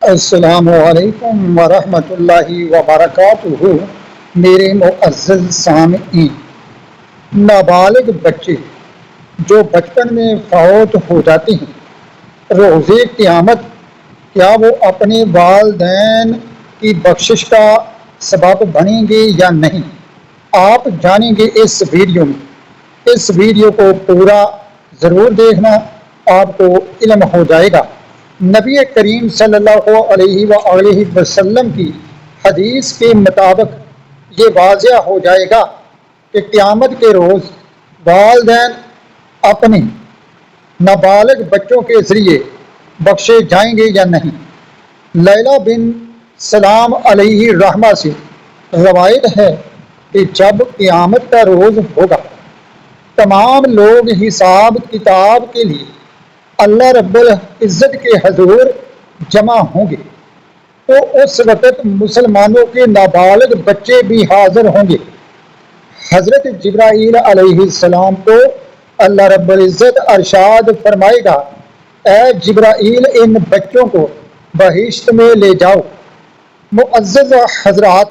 السلام علیکم ورحمۃ اللہ وبرکاتہ۔ میرے معزز سامعین، نابالغ بچے جو بچپن میں فوت ہو جاتے ہیں، روز قیامت کیا وہ اپنے والدین کی بخشش کا سبب بنیں گے یا نہیں؟ آپ جانیں گے اس ویڈیو میں۔ اس ویڈیو کو پورا ضرور دیکھنا، آپ کو علم ہو جائے گا۔ نبی کریم صلی اللہ علیہ وآلہ وسلم کی حدیث کے مطابق یہ واضح ہو جائے گا کہ قیامت کے روز والدین اپنے نابالغ بچوں کے ذریعے بخشے جائیں گے یا نہیں۔ لیلہ بن سلام علیہ الرحمہ سے روایت ہے کہ جب قیامت کا روز ہوگا، تمام لوگ حساب کتاب کے لیے اللہ رب العزت کے حضور جمع ہوں گے، تو اس وقت مسلمانوں کے نابالغ بچے بھی حاضر ہوں گے۔ حضرت جبرائیل علیہ السلام کو اللہ رب العزت ارشاد فرمائے گا، اے جبرائیل، ان بچوں کو بہشت میں لے جاؤ۔ معزز حضرات،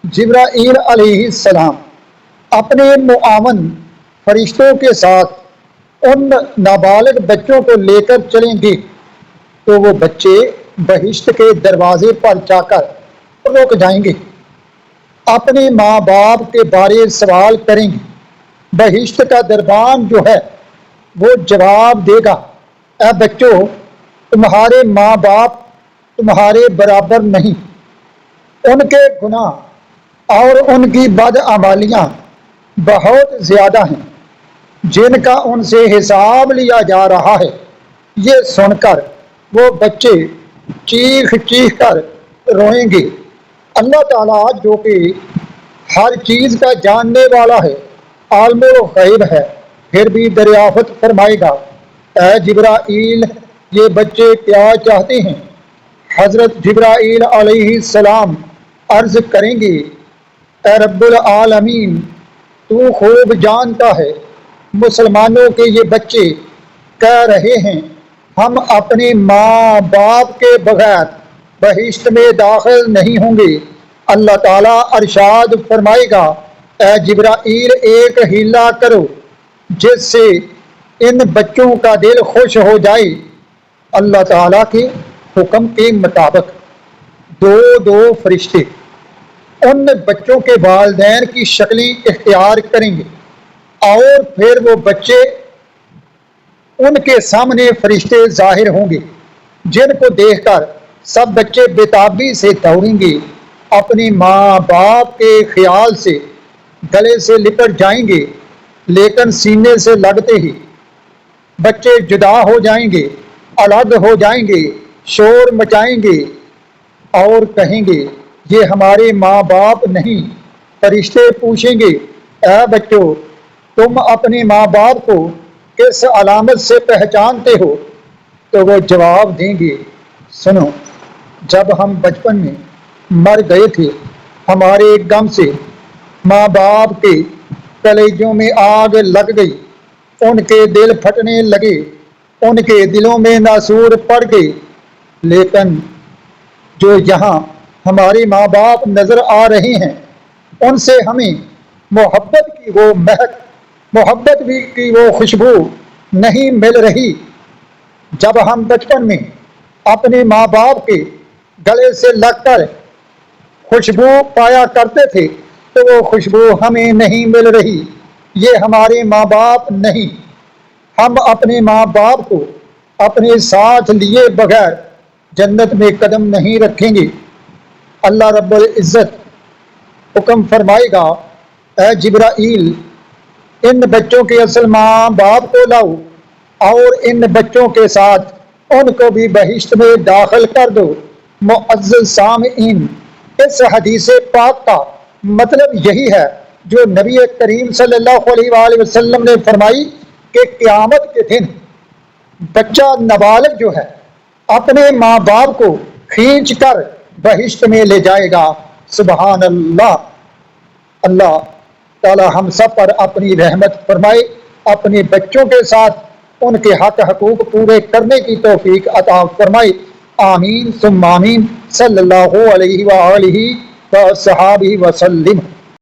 جبرائیل علیہ السلام اپنے معاون فرشتوں کے ساتھ ان نابالغ بچوں کو لے کر چلیں گے، تو وہ بچے بہشت کے دروازے پر جا کر رک جائیں گے، اپنے ماں باپ کے بارے سوال کریں گے۔ بہشت کا دربان جو ہے وہ جواب دے گا، اے بچوں، تمہارے ماں باپ تمہارے برابر نہیں، ان کے گناہ اور ان کی بدعمالیاں بہت زیادہ ہیں جن کا ان سے حساب لیا جا رہا ہے۔ یہ سن کر وہ بچے چیخ چیخ کر روئیں گے۔ اللہ تعالیٰ جو کہ ہر چیز کا جاننے والا ہے، عالم الغیب ہے، پھر بھی دریافت فرمائے گا، اے جبرائیل، یہ بچے کیا چاہتے ہیں؟ حضرت جبرائیل علیہ السلام عرض کریں گے، اے رب العالمین، تو خوب جانتا ہے مسلمانوں کے یہ بچے کہہ رہے ہیں ہم اپنے ماں باپ کے بغیر بہشت میں داخل نہیں ہوں گے۔ اللہ تعالیٰ ارشاد فرمائے گا، اے جبرائیل، ایک ہیلا کرو جس سے ان بچوں کا دل خوش ہو جائے۔ اللہ تعالیٰ کے حکم کے مطابق دو فرشتے ان بچوں کے والدین کی شکلیں اختیار کریں گے، اور پھر وہ بچے ان کے سامنے فرشتے ظاہر ہوں گے، جن کو دیکھ کر سب بچے بےتابی سے دوڑیں گے، اپنی ماں باپ کے خیال سے گلے سے لپٹ جائیں گے، لیکن سینے سے لگتے ہی بچے جدا ہو جائیں گے، الگ ہو جائیں گے، شور مچائیں گے اور کہیں گے، یہ ہمارے ماں باپ نہیں۔ فرشتے پوچھیں گے، اے بچوں، تم اپنے ماں باپ کو کس علامت سے پہچانتے ہو؟ تو وہ جواب دیں گے، سنو، جب ہم بچپن میں مر گئے تھے، ہمارے غم سے ماں باپ کے کلیجوں میں آگ لگ گئی، ان کے دل پھٹنے لگے، ان کے دلوں میں ناسور پڑ گئے، لیکن جو یہاں ہمارے ماں باپ نظر آ رہے ہیں، ان سے ہمیں محبت کی وہ مہک، محبت کی وہ خوشبو نہیں مل رہی۔ جب ہم بچپن میں اپنے ماں باپ کے گلے سے لگ کر خوشبو پایا کرتے تھے، تو وہ خوشبو ہمیں نہیں مل رہی۔ یہ ہمارے ماں باپ نہیں۔ ہم اپنے ماں باپ کو اپنے ساتھ لیے بغیر جنت میں قدم نہیں رکھیں گے۔ اللہ رب العزت حکم فرمائے گا، اے جبرائیل، ان بچوں کے اصل ماں باپ کو لاؤ اور ان بچوں کے ساتھ ان کو بھی بہشت میں داخل کر دو۔ معزز سامعین، اس حدیث پاک کا مطلب یہی ہے جو نبی کریم صلی اللہ علیہ وآلہ وسلم نے فرمائی کہ قیامت کے دن بچہ نابالغ جو ہے اپنے ماں باپ کو کھینچ کر بہشت میں لے جائے گا۔ سبحان اللہ۔ اللہ تعالی ہم سب پر اپنی رحمت فرمائے، اپنے بچوں کے ساتھ ان کے حق حقوق پورے کرنے کی توفیق عطا فرمائے۔ آمین ثم آمین صلی اللہ علیہ وآلہ وصحابہ وسلم.